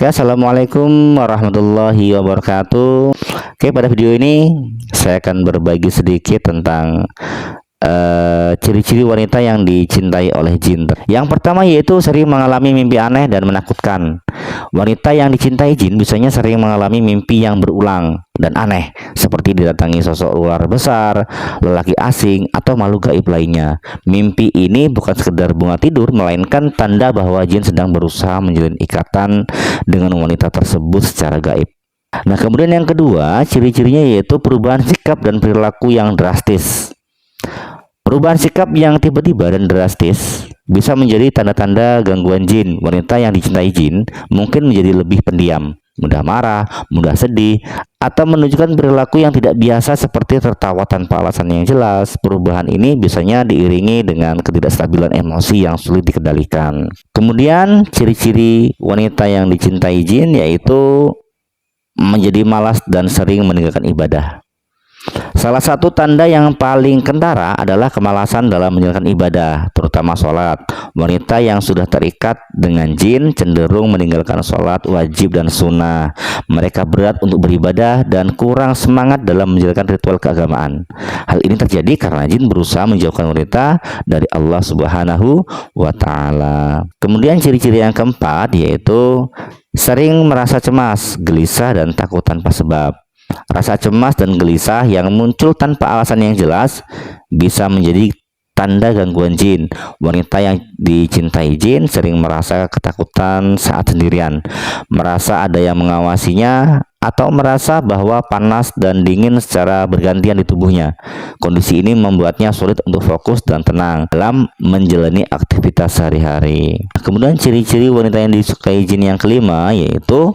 Oke, assalamualaikum warahmatullahi wabarakatuh. Oke, pada video ini saya akan berbagi sedikit tentang ciri-ciri wanita yang dicintai oleh jin. Yang pertama yaitu sering mengalami mimpi aneh dan menakutkan. Wanita yang dicintai jin biasanya sering mengalami mimpi yang berulang dan aneh, seperti didatangi sosok ular besar, lelaki asing, atau makhluk gaib lainnya. Mimpi ini bukan sekedar bunga tidur, melainkan tanda bahwa jin sedang berusaha menjalin ikatan dengan wanita tersebut secara gaib. Nah, kemudian yang kedua, ciri-cirinya yaitu perubahan sikap dan perilaku yang drastis. Perubahan sikap yang tiba-tiba dan drastis bisa menjadi tanda-tanda gangguan jin. Wanita yang dicintai jin mungkin menjadi lebih pendiam, mudah marah, mudah sedih, atau menunjukkan perilaku yang tidak biasa seperti tertawa tanpa alasan yang jelas. Perubahan ini biasanya diiringi dengan ketidakstabilan emosi yang sulit dikendalikan. Kemudian ciri-ciri wanita yang dicintai jin yaitu menjadi malas dan sering meninggalkan ibadah. Salah satu tanda yang paling kentara adalah kemalasan dalam menjalankan ibadah, terutama sholat. Wanita yang sudah terikat dengan jin cenderung meninggalkan sholat wajib dan sunnah. Mereka berat untuk beribadah dan kurang semangat dalam menjalankan ritual keagamaan. Hal ini terjadi karena jin berusaha menjauhkan wanita dari Allah Subhanahu wa Ta'ala. Kemudian ciri-ciri yang keempat yaitu sering merasa cemas, gelisah, dan takut tanpa sebab. Rasa cemas dan gelisah yang muncul tanpa alasan yang jelas bisa menjadi tanda gangguan jin. Wanita yang dicintai jin sering merasa ketakutan saat sendirian, merasa ada yang mengawasinya, atau merasa bahwa panas dan dingin secara bergantian di tubuhnya. Kondisi ini membuatnya sulit untuk fokus dan tenang dalam menjalani aktivitas sehari-hari. Kemudian ciri-ciri wanita yang disukai jin yang kelima yaitu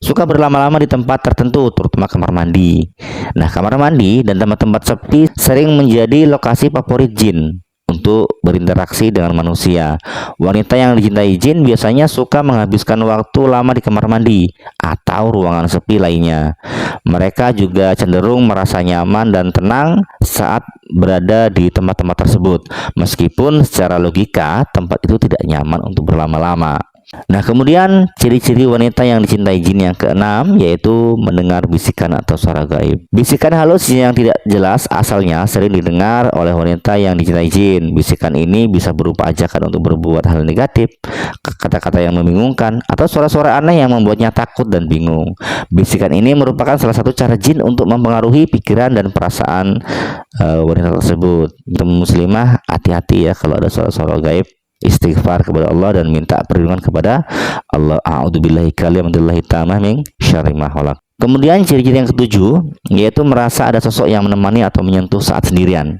suka berlama-lama di tempat tertentu, terutama kamar mandi. Nah, kamar mandi dan tempat-tempat sepi sering menjadi lokasi favorit jin untuk berinteraksi dengan manusia. Wanita yang dicintai jin biasanya suka menghabiskan waktu lama di kamar mandi atau ruangan sepi lainnya. Mereka juga cenderung merasa nyaman dan tenang saat berada di tempat-tempat tersebut, meskipun secara logika tempat itu tidak nyaman untuk berlama-lama. Nah, kemudian ciri-ciri wanita yang dicintai jin yang keenam yaitu mendengar bisikan atau suara gaib. Bisikan halus yang tidak jelas asalnya sering didengar oleh wanita yang dicintai jin. Bisikan ini bisa berupa ajakan untuk berbuat hal negatif, kata-kata yang membingungkan, atau suara-suara aneh yang membuatnya takut dan bingung. Bisikan ini merupakan salah satu cara jin untuk mempengaruhi pikiran dan perasaan wanita tersebut. Untuk muslimah, hati-hati ya kalau ada suara-suara gaib. Istighfar kepada Allah dan minta perlindungan kepada Allah. A'udzubillahi kalimatillahi tammah min syarri ma khalaq. Kemudian ciri-ciri yang ketujuh yaitu merasa ada sosok yang menemani atau menyentuh saat sendirian.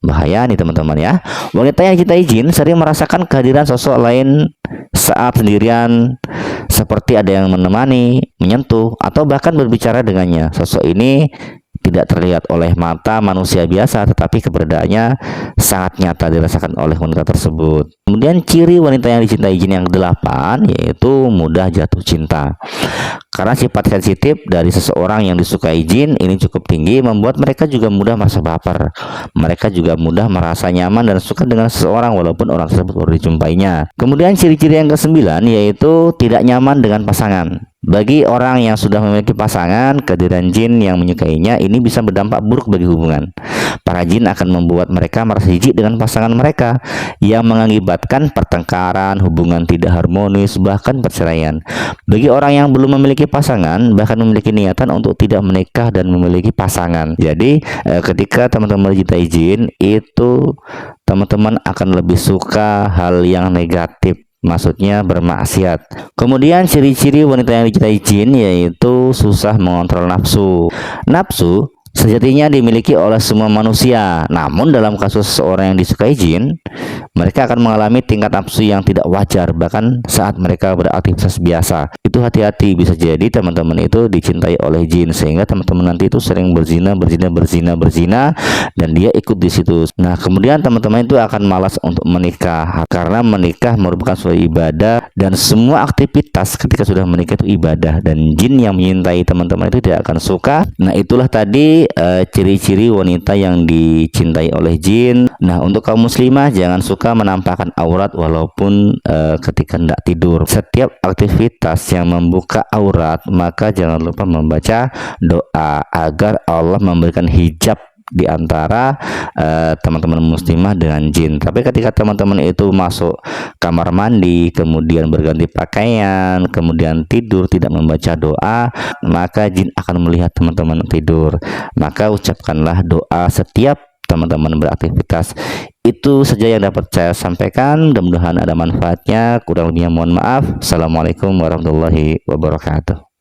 Bahaya nih teman-teman ya. Wanita yang dicintai jin sering merasakan kehadiran sosok lain saat sendirian, seperti ada yang menemani, menyentuh, atau bahkan berbicara dengannya. Sosok ini tidak terlihat oleh mata manusia biasa, tetapi keberadaannya sangat nyata dirasakan oleh wanita tersebut. Kemudian ciri wanita yang dicintai jin yang kedelapan yaitu mudah jatuh cinta. Karena sifat sensitif dari seseorang yang disukai jin ini cukup tinggi, membuat mereka juga mudah merasa baper. Mereka juga mudah merasa nyaman dan suka dengan seseorang walaupun orang tersebut baru dijumpainya. Kemudian ciri-ciri yang kesembilan yaitu tidak nyaman dengan pasangan. Bagi orang yang sudah memiliki pasangan, kehadiran jin yang menyukainya ini bisa berdampak buruk bagi hubungan. Para jin akan membuat mereka merasa jijik dengan pasangan mereka, yang mengakibatkan pertengkaran, hubungan tidak harmonis, bahkan perceraian. Bagi orang yang belum memiliki pasangan, bahkan memiliki niatan untuk tidak menikah dan memiliki pasangan. Jadi ketika teman-teman dicintai jin, itu teman-teman akan lebih suka hal yang negatif, maksudnya bermaksiat. Kemudian ciri-ciri wanita yang dicintai jin yaitu susah mengontrol nafsu. Nafsu sejatinya dimiliki oleh semua manusia, namun dalam kasus seseorang yang disukai jin, mereka akan mengalami tingkat nafsu yang tidak wajar bahkan saat mereka beraktivitas biasa. Itu hati-hati, bisa jadi teman-teman itu dicintai oleh jin sehingga teman-teman nanti itu sering berzina dan dia ikut di situ. Nah, kemudian teman-teman itu akan malas untuk menikah karena menikah merupakan suatu ibadah dan semua aktivitas ketika sudah menikah itu ibadah, dan jin yang menyintai teman-teman itu tidak akan suka. Nah, itulah tadi tadi ciri-ciri wanita yang dicintai oleh jin. Nah, untuk kaum muslimah jangan suka menampakkan aurat walaupun ketika hendak tidur. Setiap aktivitas yang membuka aurat, maka jangan lupa membaca doa agar Allah memberikan hijab di antara teman-teman muslimah dengan jin. Tapi ketika teman-teman itu masuk kamar mandi, kemudian berganti pakaian, kemudian tidur tidak membaca doa, maka jin akan melihat teman-teman tidur. Maka ucapkanlah doa setiap teman-teman beraktivitas. Itu saja yang dapat saya sampaikan. Mudah-mudahan ada manfaatnya. Kurang lebihnya mohon maaf. Assalamualaikum warahmatullahi wabarakatuh.